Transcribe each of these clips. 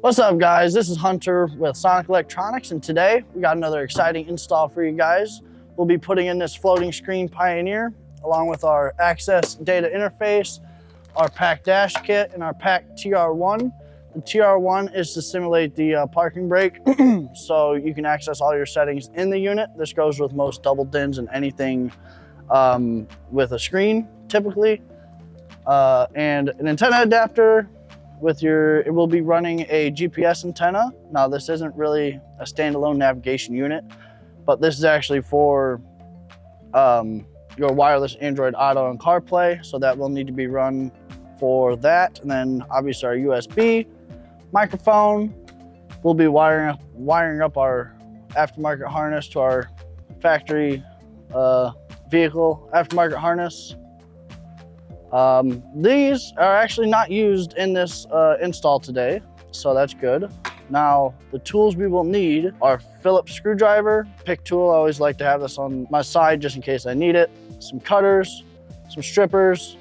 What's up, guys? This is Hunter with Sonic Electronics, and today we got another exciting install for you guys. We'll be putting in this floating screen Pioneer along with our Axxess data interface, our PAC dash kit, and our PAC TR1. The TR1 is to simulate the parking brake, so you can access all your settings in the unit. This goes with most double DINs and anything with a screen, typically. And an antenna adapter with it will be running a GPS antenna. Now, this isn't really a standalone navigation unit, but this is actually for your wireless Android Auto and CarPlay, so that will need to be run for that. And then obviously our USB microphone. We'll be wiring up our aftermarket harness to our factory vehicle aftermarket harness. These are actually not used in this install today, so that's good. Now, the tools we will need are Phillips screwdriver, pick tool. I always like to have this on my side just in case I need it. Some cutters, some strippers,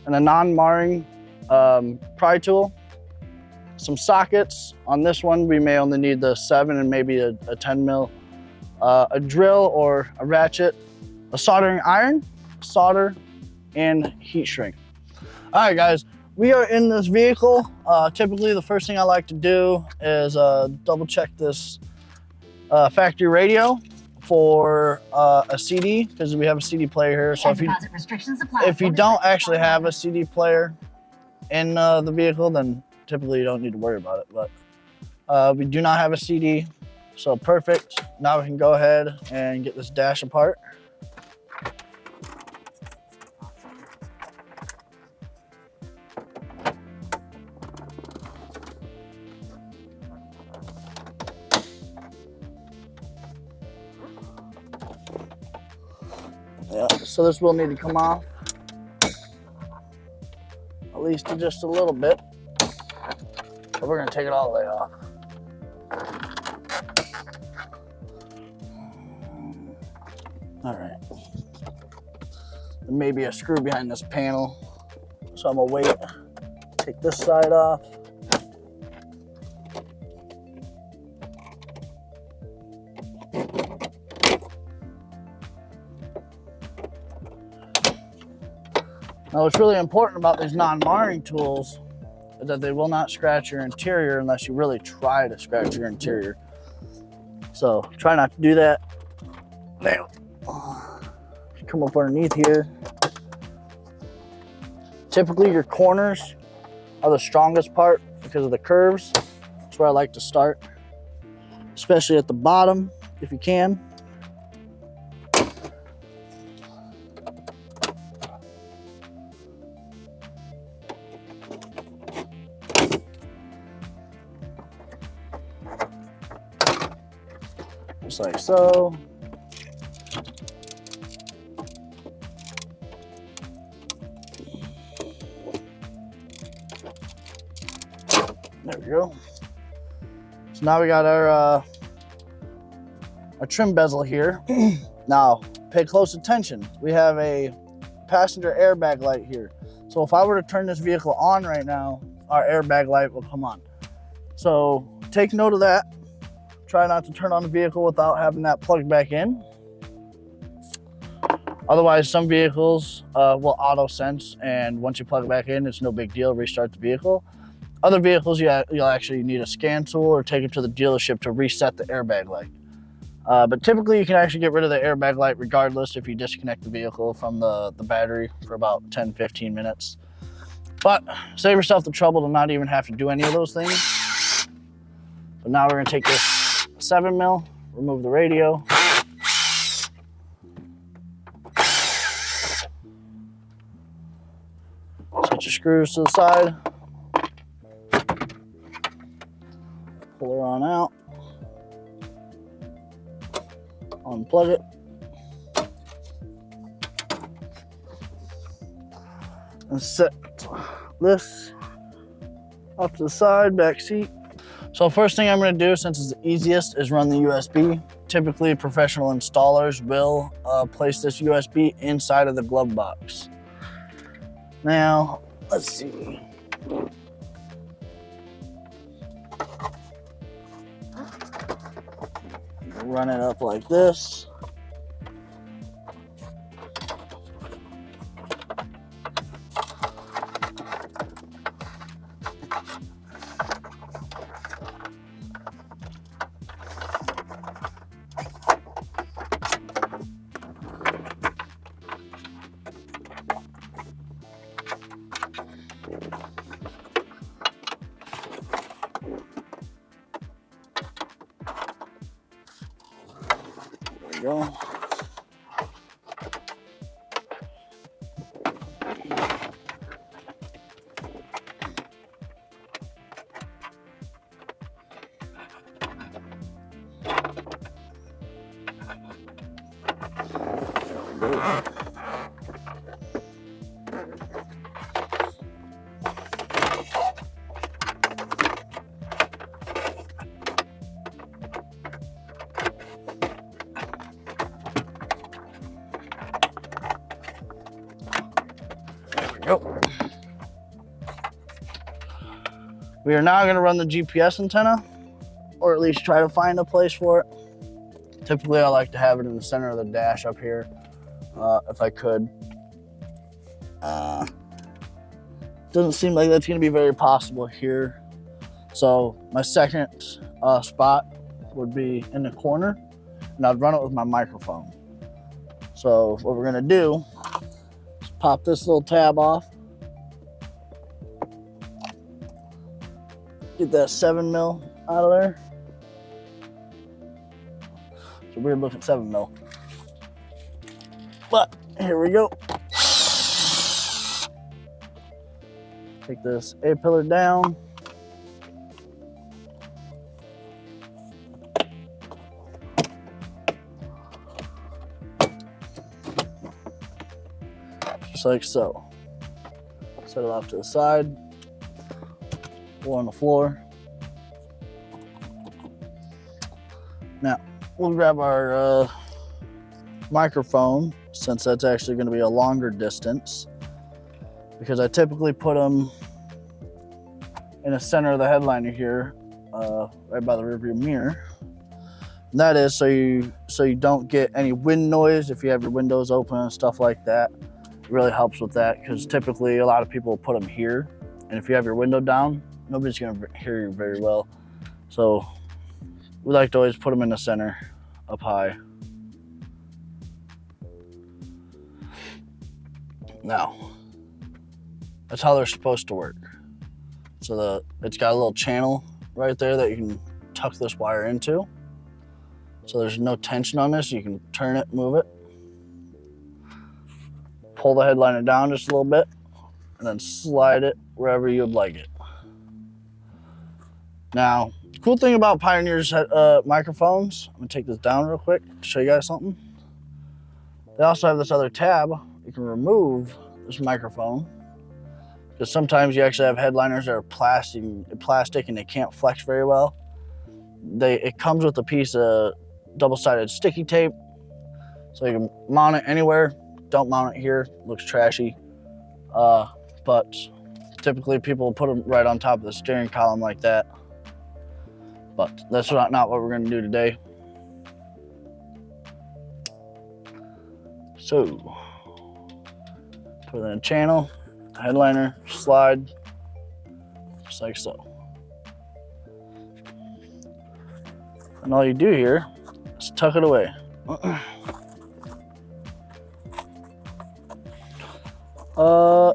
and a non-marring pry tool. Some sockets. On this one, we may only need the 7 and maybe a 10 mil. A drill or a ratchet, a soldering iron, solder, and heat shrink. All right, guys, we are in this vehicle. Typically, the first thing I like to do is double check this factory radio for a CD, because we have a CD player here. So if you don't actually have a CD player in the vehicle, then typically you don't need to worry about it. But we do not have a CD, so perfect. Now we can go ahead and get this dash apart. Yeah, so this will need to come off, at least just a little bit, but we're gonna take it all the way off. All right, there may be a screw behind this panel, so I'm gonna wait, take this side off. Now, what's really important about these non-marring tools is that they will not scratch your interior unless you really try to scratch your interior. So try not to do that. Now, come up underneath here. Typically, your corners are the strongest part because of the curves. That's where I like to start, especially at the bottom, if you can. Just like so. There we go. So now we got our trim bezel here. Now, pay close attention. We have a passenger airbag light here. So if I were to turn this vehicle on right now, our airbag light will come on. So take note of that. Try not to turn on the vehicle without having that plugged back in. Otherwise, some vehicles will auto sense, and once you plug it back in, it's no big deal, restart the vehicle. Other vehicles, you'll actually need a scan tool or take it to the dealership to reset the airbag light. But typically, you can actually get rid of the airbag light regardless if you disconnect the vehicle from the battery for about 10-15 minutes. But save yourself the trouble to not even have to do any of those things. But now we're gonna take this 7 mil, remove the radio. Set your screws to the side. Pull her on out. Unplug it. And set this off to the side, back seat. So first thing I'm going to do, since it's the easiest, is run the USB. Typically, professional installers will place this USB inside of the glove box. Now, let's see. Run it up like this. There we go. Go. We are now going to run the GPS antenna, or at least try to find a place for it. Typically, I like to have it in the center of the dash up here, if I could. Doesn't seem like that's going to be very possible here. So my second spot would be in the corner, and I'd run it with my microphone. So what we're going to do is pop this little tab off. Get that 7mm out of there. It's a weird looking 7mm. But here we go. Take this A-pillar down. Just like so. Set it off to the side. On the floor. Now we'll grab our microphone, since that's actually going to be a longer distance, because I typically put them in the center of the headliner here, right by the rearview mirror. And that is so you don't get any wind noise if you have your windows open and stuff like that. It really helps with that, because typically a lot of people put them here, and if you have your window down, nobody's going to hear you very well. So we like to always put them in the center, up high. Now, that's how they're supposed to work. So it's got a little channel right there that you can tuck this wire into. So there's no tension on this. You can turn it, move it. Pull the headliner down just a little bit, and then slide it wherever you'd like it. Now, the cool thing about Pioneer's microphones, I'm gonna take this down real quick to show you guys something. They also have this other tab. You can remove this microphone, because sometimes you actually have headliners that are plastic and they can't flex very well. It comes with a piece of double-sided sticky tape, so you can mount it anywhere. Don't mount it here, it looks trashy. But typically people put them right on top of the steering column like that. But that's not what we're going to do today. So, put it in a channel, headliner, slide, just like so. And all you do here is tuck it away.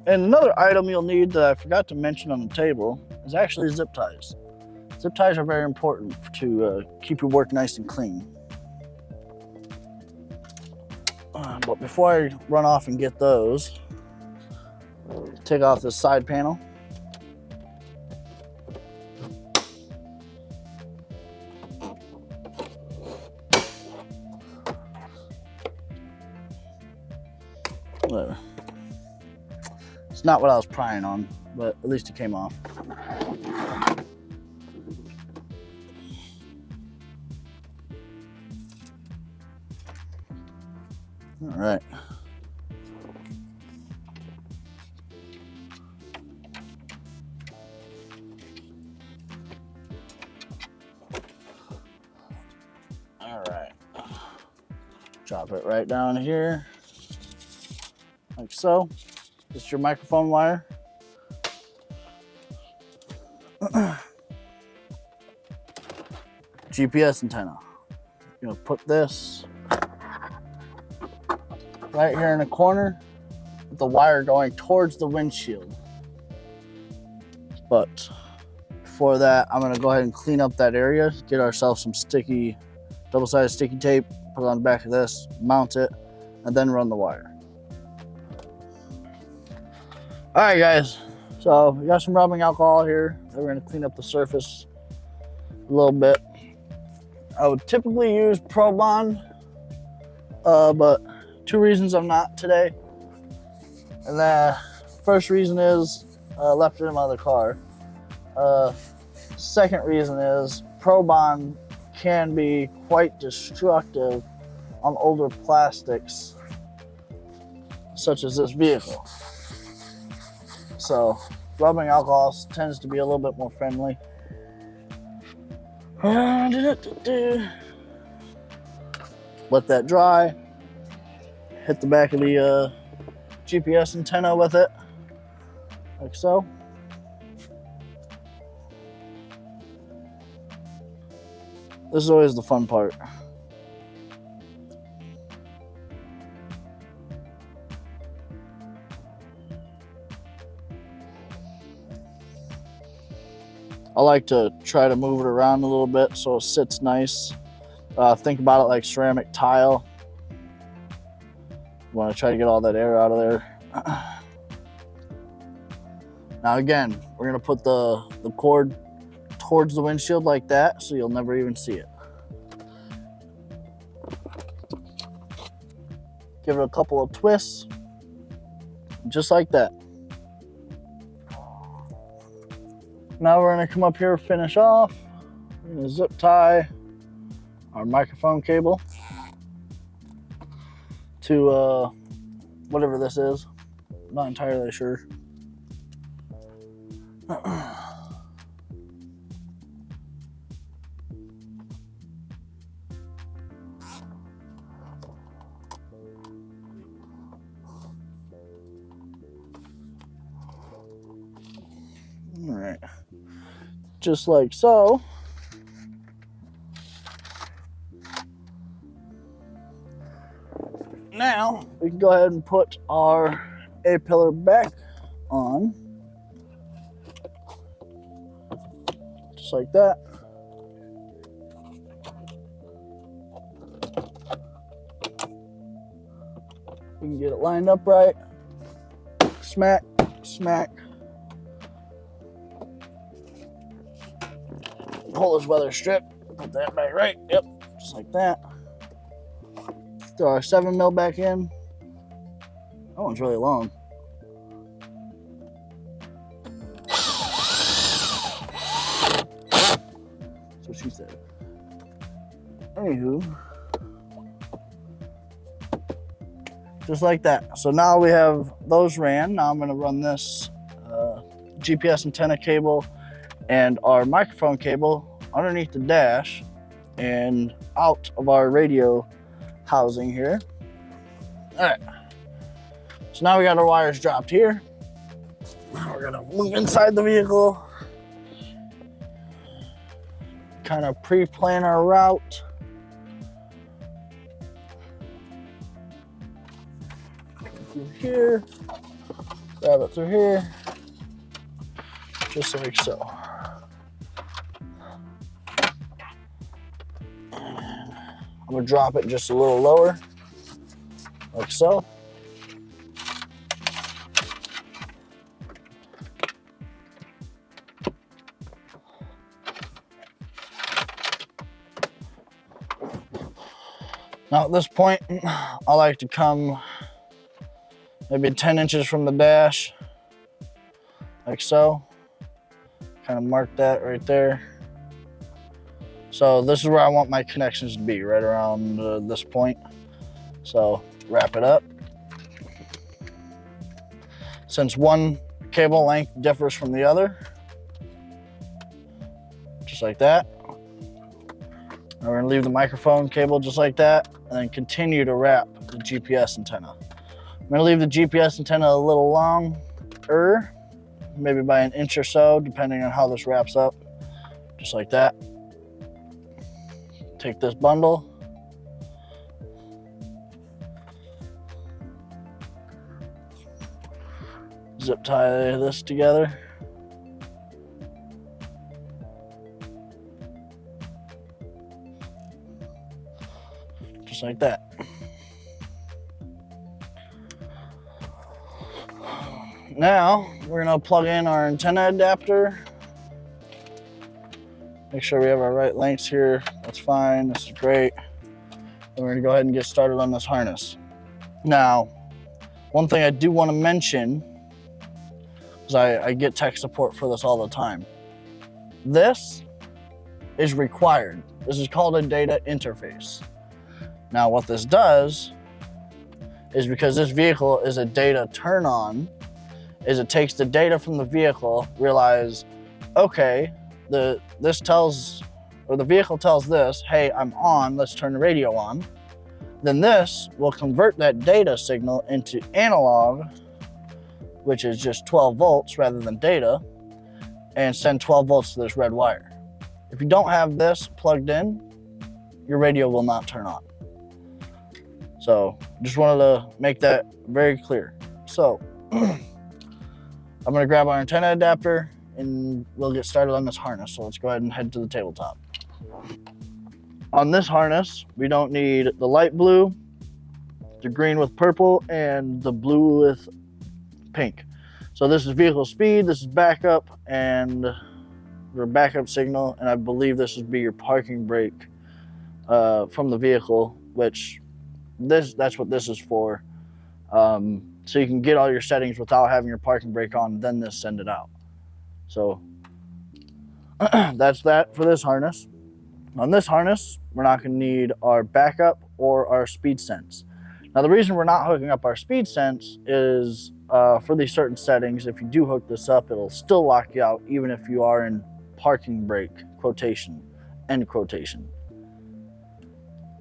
And another item you'll need that I forgot to mention on the table is actually zip ties. Zip ties are very important to keep your work nice and clean. But before I run off and get those, take off this side panel. Whatever. It's not what I was prying on, but at least it came off. All right. Drop it right down here, like so. Just your microphone wire. GPS antenna. You're gonna put this right here in the corner with the wire going towards the windshield. But before that, I'm gonna go ahead and clean up that area, get ourselves some sticky, double-sided sticky tape, put it on the back of this, mount it, and then run the wire. All right, guys, so we got some rubbing alcohol here. We're gonna clean up the surface a little bit. I would typically use Pro Bond, but 2 reasons I'm not today. And the first reason is I left it in my other car. Second reason is Pro Bond can be quite destructive on older plastics, such as this vehicle. So rubbing alcohol tends to be a little bit more friendly. Let that dry. Hit the back of the GPS antenna with it, like so. This is always the fun part. I like to try to move it around a little bit so it sits nice. Think about it like ceramic tile. You want to try to get all that air out of there. Now again, we're gonna put the cord towards the windshield like that, so you'll never even see it. Give it a couple of twists, just like that. Now we're gonna come up here, finish off. We're gonna zip tie our microphone cable to whatever this is. I'm not entirely sure. All right, just like so. Now we can go ahead and put our A-pillar back on, just like that. We can get it lined up right. Smack, smack. Pull this weather strip, put that back right, yep, just like that. Throw our 7mm back in. That one's really long. That's what she said. Anywho, just like that. So now we have those ran. Now I'm gonna run this GPS antenna cable and our microphone cable underneath the dash and out of our radio housing here. All right, so now we got our wires dropped here. Now we're gonna move inside the vehicle, kind of pre-plan our route. Through here, grab it through here, just like so. I'm gonna drop it just a little lower, like so. Now at this point, I like to come maybe 10 inches from the dash, like so. Kind of mark that right there. So this is where I want my connections to be, right around this point. So wrap it up. Since one cable length differs from the other, just like that. And we're gonna leave the microphone cable just like that. and then continue to wrap the GPS antenna. I'm gonna leave the GPS antenna a little longer, maybe by an inch or so, depending on how this wraps up, just like that. Take this bundle, zip tie this together. Just like that. Now, we're gonna plug in our antenna adapter. Make sure we have our right lengths here. That's fine, this is great. And we're gonna go ahead and get started on this harness. Now, one thing I do wanna mention, is I get tech support for this all the time. This is required. This is called a data interface. Now what this does is, because this vehicle is a data turn on, is it takes the data from the vehicle, realize, okay, the vehicle tells this, hey, I'm on, let's turn the radio on. Then this will convert that data signal into analog, which is just 12 volts rather than data, and send 12 volts to this red wire. If you don't have this plugged in, your radio will not turn on. So just wanted to make that very clear. So I'm gonna grab our antenna adapter and we'll get started on this harness. So let's go ahead and head to the tabletop. On this harness, we don't need the light blue, the green with purple, and the blue with pink. So this is vehicle speed, this is backup, and your backup signal, and I believe this would be your parking brake from the vehicle, which that's what this is for. So you can get all your settings without having your parking brake on, then this send it out. So that's that for this harness. On this harness, we're not gonna need our backup or our speed sense. Now the reason we're not hooking up our speed sense is for these certain settings, if you do hook this up, it'll still lock you out even if you are in parking brake quotation, end quotation.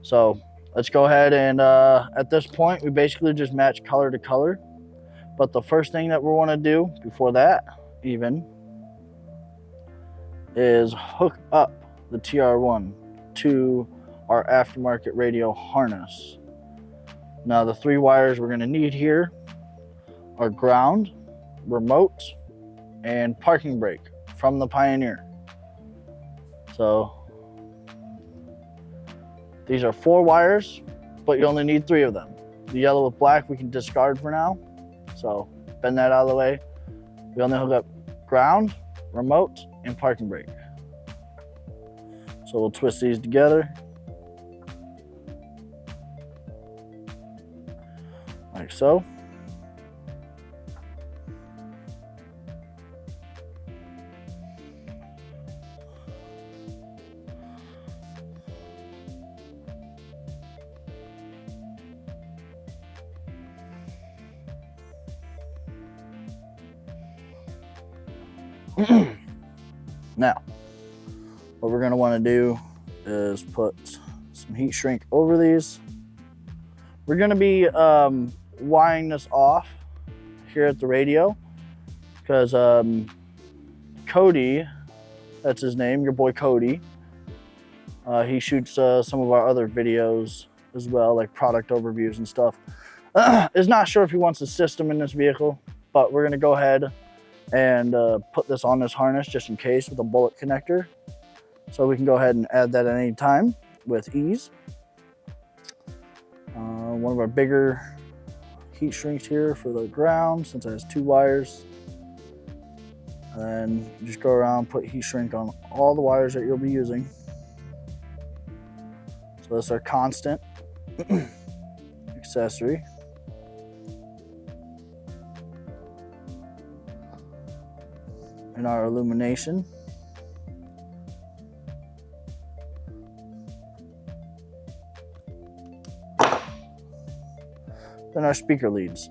So let's go ahead and at this point, we basically just match color to color. But the first thing that we wanna do before that even is hook up the TR1 to our aftermarket radio harness. Now the 3 wires we're gonna need here are ground, remote, and parking brake from the Pioneer. So these are 4 wires, but you only need 3 of them. The yellow with black we can discard for now. So bend that out of the way. We only hook up ground, remote, and parking brake. So we'll twist these together. Like so. Now, what we're gonna wanna do is put some heat shrink over these. We're gonna be wiring this off here at the radio because Cody, that's his name, your boy Cody, he shoots some of our other videos as well, like product overviews and stuff. Is not sure if he wants a system in this vehicle, but we're gonna go ahead and put this on this harness just in case with a bullet connector. So we can go ahead and add that at any time with ease. One of our bigger heat shrinks here for the ground, since it has 2 wires. And then just go around, put heat shrink on all the wires that you'll be using. So that's our constant accessory. And our illumination. Then our speaker leads.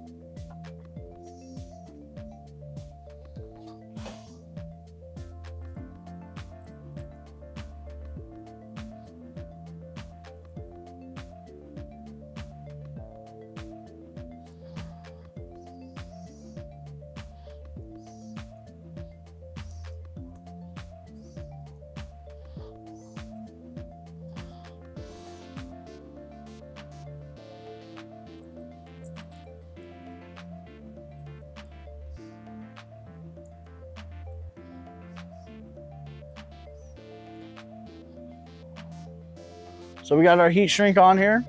So we got our heat shrink on here.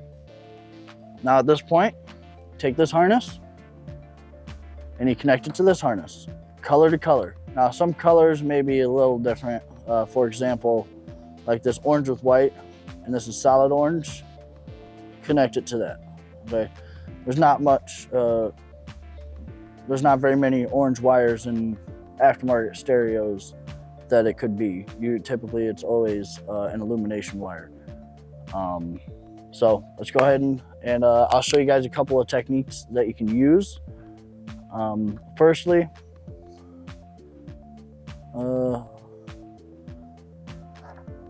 Now at this point, take this harness and you connect it to this harness, color to color. Now some colors may be a little different. For example, like this orange with white, and this is solid orange, connect it to that, okay? There's not very many orange wires in aftermarket stereos that it could be. Typically it's always an illumination wire. So let's go ahead and I'll show you guys a couple of techniques that you can use. Firstly,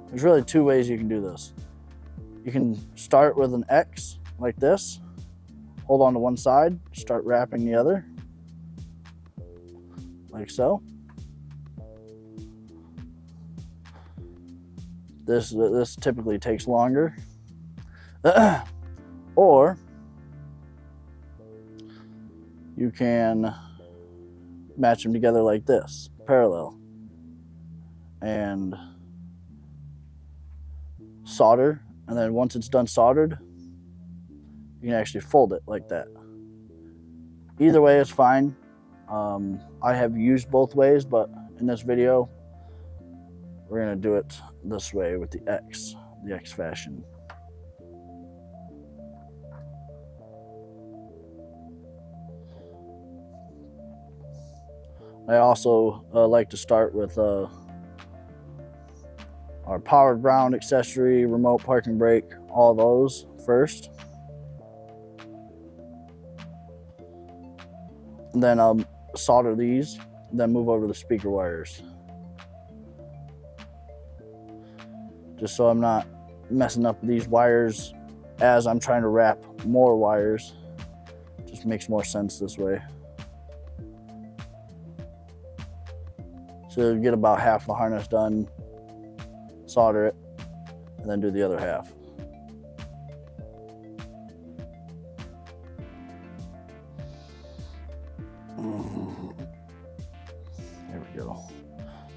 there's really two ways you can do this. You can start with an X like this, hold on to one side, start wrapping the other, like so. This typically takes longer. Or you can match them together like this, parallel, and solder, and then once it's done soldered, you can actually fold it like that. Either way is fine. I have used both ways, but in this video, we're gonna do it this way with the X fashion. I also like to start with our power ground accessory, remote parking brake, all those first. And then I'll solder these, then move over to the speaker wires. Just so I'm not messing up these wires as I'm trying to wrap more wires. Just makes more sense this way. So get about half the harness done, solder it, and then do the other half. There we go.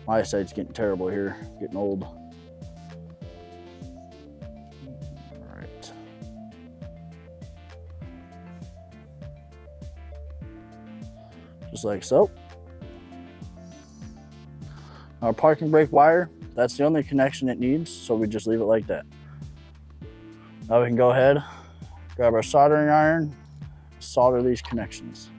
My eyesight's getting terrible here, getting old. All right. Just like so. Our parking brake wire, that's the only connection it needs, so we just leave it like that. Now we can go ahead, grab our soldering iron, solder these connections.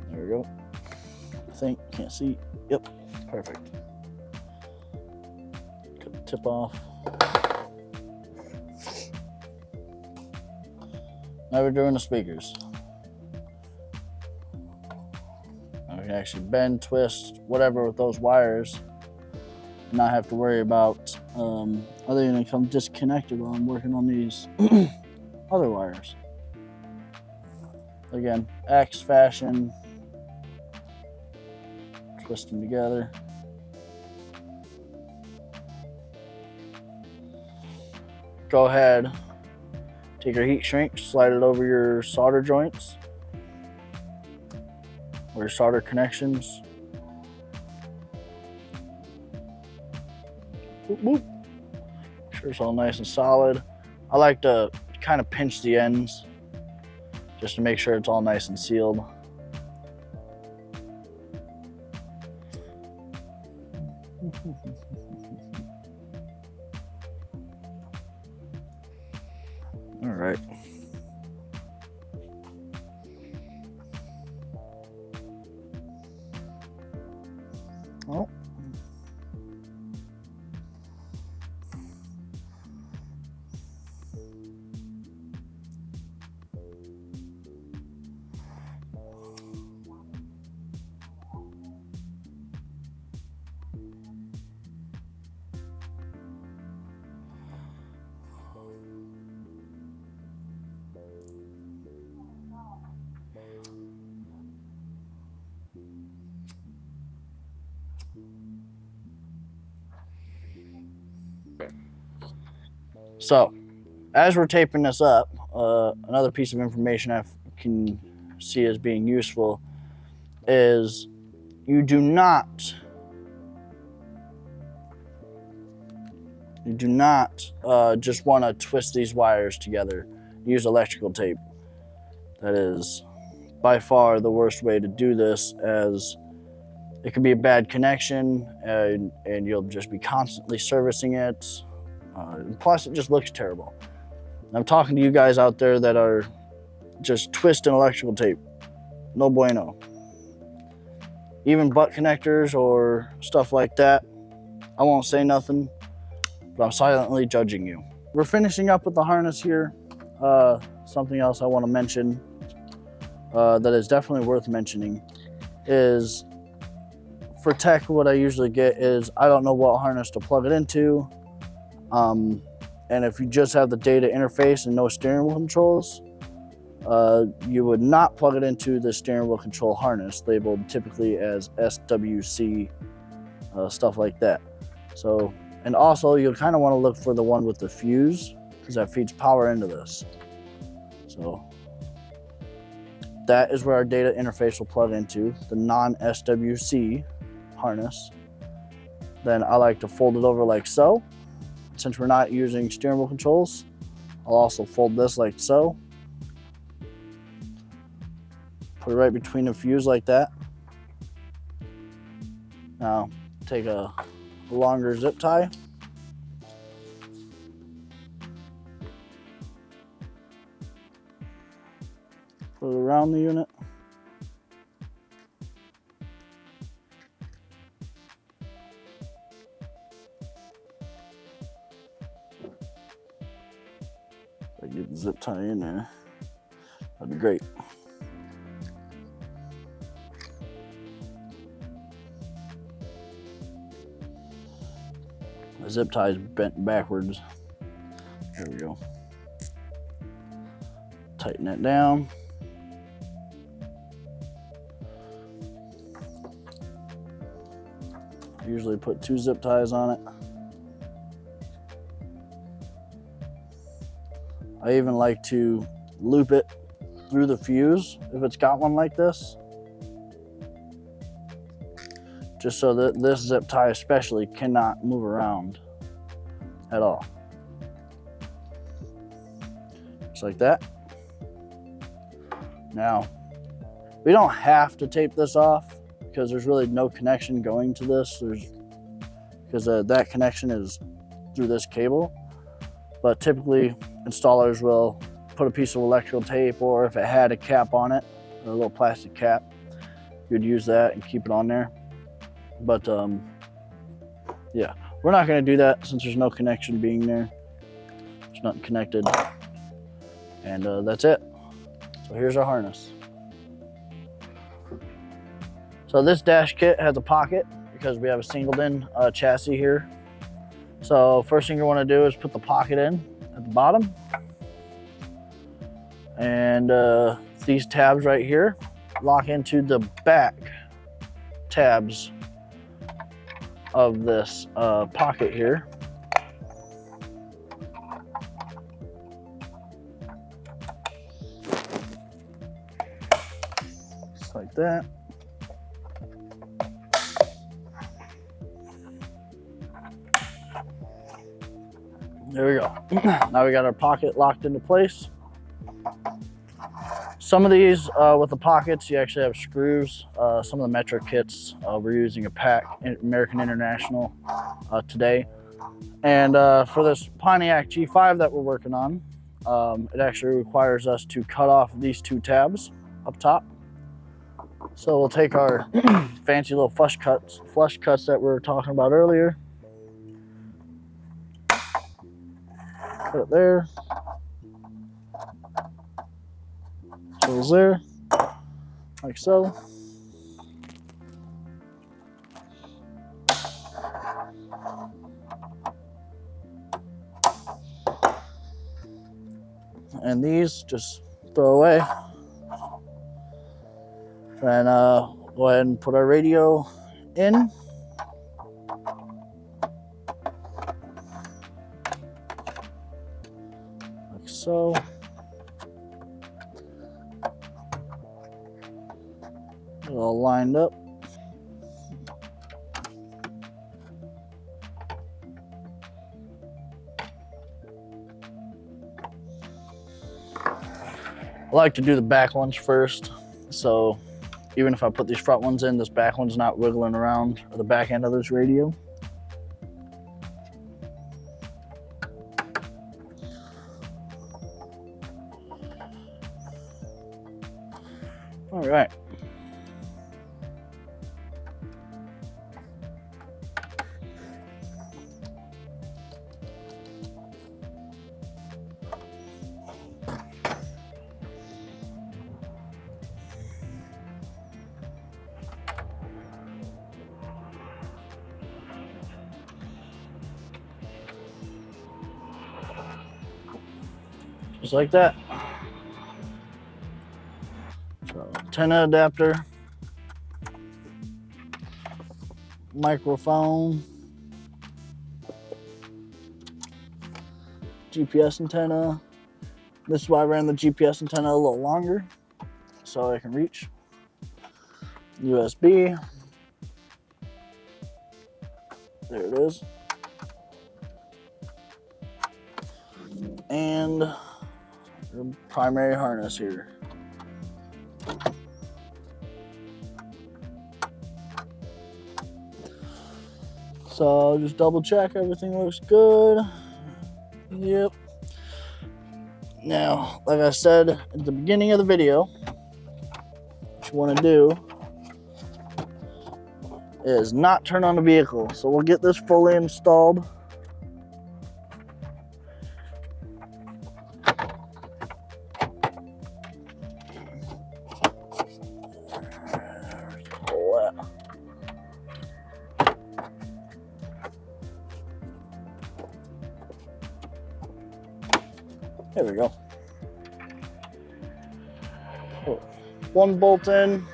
There we go. I think, can't see. Yep, perfect. Cut the tip off. Now we're doing the speakers. Now we can actually bend, twist, whatever with those wires, and not have to worry about are they gonna come disconnected while I'm working on these other wires. Again, X fashion. Twist them together. Go ahead, take your heat shrink, slide it over your solder joints or your solder connections. Boop, boop. Make sure it's all nice and solid. I like to kind of pinch the ends just to make sure it's all nice and sealed. right. Oh. So, as we're taping this up, another piece of information I can see as being useful is you do not just want to twist these wires together. Use electrical tape. That is by far the worst way to do this, as it could be a bad connection and you'll just be constantly servicing it. Plus, it just looks terrible. I'm talking to you guys out there that are just twisting electrical tape. No bueno. Even butt connectors or stuff like that, I won't say nothing, but I'm silently judging you. We're finishing up with the harness here. Something else I want to mention that is definitely worth mentioning is, for tech, what I usually get is I don't know what harness to plug it into. And if you just have the data interface and no steering wheel controls, you would not plug it into the steering wheel control harness, labeled typically as SWC, stuff like that. So, and also you'll kind of want to look for the one with the fuse, because that feeds power into this. So that is where our data interface will plug into, the non-SWC harness. Then I like to fold it over like so. Since we're not using steering wheel controls, I'll also fold this like so. Put it right between the fuse like that. Now take a longer zip tie. Put it around the unit. Get the zip tie in there, that'd be great. The zip tie is bent backwards. There we go. Tighten that down. Usually put 2 zip ties on it. I even like to loop it through the fuse if it's got one like this, just so that this zip tie especially cannot move around at all. Just like that. Now, we don't have to tape this off because there's really no connection going to this. Because that connection is through this cable. But typically, installers will put a piece of electrical tape, or if it had a cap on it, a little plastic cap, you'd use that and keep it on there. But yeah, we're not going to do that since there's no connection being there. There's nothing connected. And that's it. So here's our harness. So this dash kit has a pocket because we have a singled-in chassis here. So first thing you want to do is put the pocket in at the bottom. And these tabs right here lock into the back tabs of this pocket here. Just like that. There we go. Now we got our pocket locked into place. Some of these with the pockets, you actually have screws. Some of the Metro kits, we're using a pack, American International today. And for this Pontiac G5 that we're working on, It actually requires us to cut off these two tabs up top. So we'll take our fancy little flush cuts that we were talking about earlier. Put it there. Goes there, like so. And these just throw away. Then go ahead and put our radio in. Like so. It all lined up. I like to do the back ones first, so even if I put these front ones in, this back one's not wiggling around the back end of this radio. All right. Just like that. So, antenna adapter, microphone, GPS antenna. This is why I ran the GPS antenna a little longer, so I can reach. USB. There it is. And the primary harness here. So just double check everything looks good. Yep. Now, like I said at the beginning of the video, what you want to do is not turn on the vehicle. So we'll get this fully installed. There we go. Put one bolt in.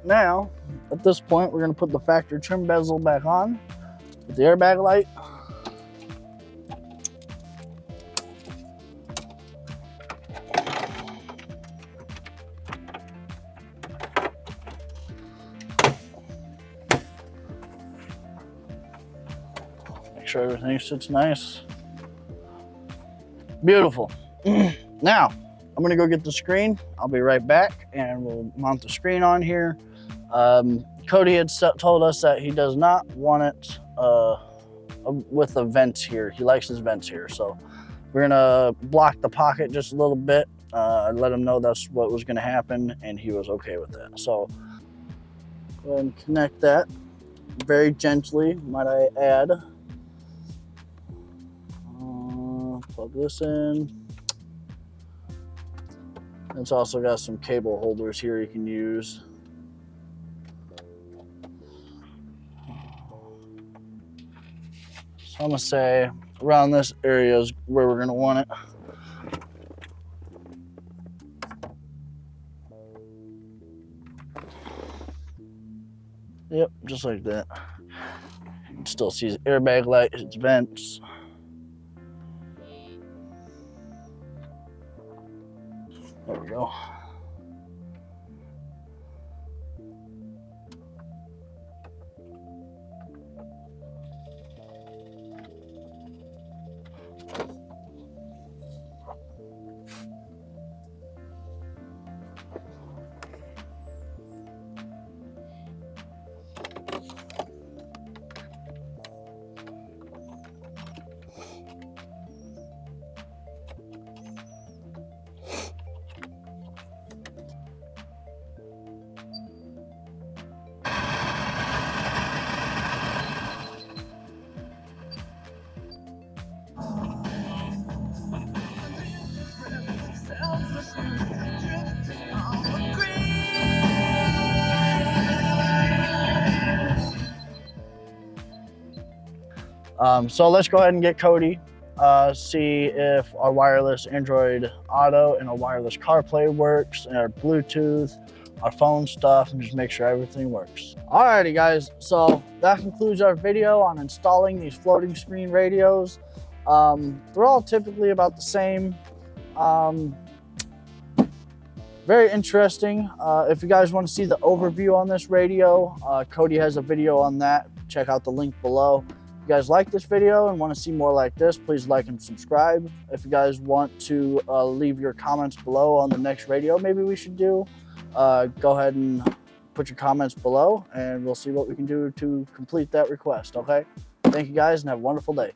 Now, at this point, we're going to put the factory trim bezel back on with the airbag light. Make sure everything sits nice. Beautiful. Now, I'm going to go get the screen. I'll be right back and we'll mount the screen on here. Cody had told us that he does not want it with the vents here. He likes his vents here. So we're gonna block the pocket just a little bit. I let him know that's what was gonna happen and he was okay with that. So go ahead and connect that very gently, might I add. Plug this in. It's also got some cable holders here you can use. So I'm gonna say around this area is where we're gonna want it. Yep, just like that. You can still see his airbag light, his vents. There we go. So let's go ahead and get Cody, see if our wireless Android Auto and our wireless CarPlay works, and our Bluetooth, our phone stuff, and just make sure everything works. Alrighty guys, so that concludes our video on installing these floating screen radios. They're all typically about the same. Very interesting. If you guys want to see the overview on this radio, Cody has a video on that. Check out the link below. If you guys like this video and want to see more like this, please like and subscribe. If you guys want to leave your comments below on the next radio maybe we should do, go ahead and put your comments below and we'll see what we can do to complete that request, okay? Thank you guys and have a wonderful day.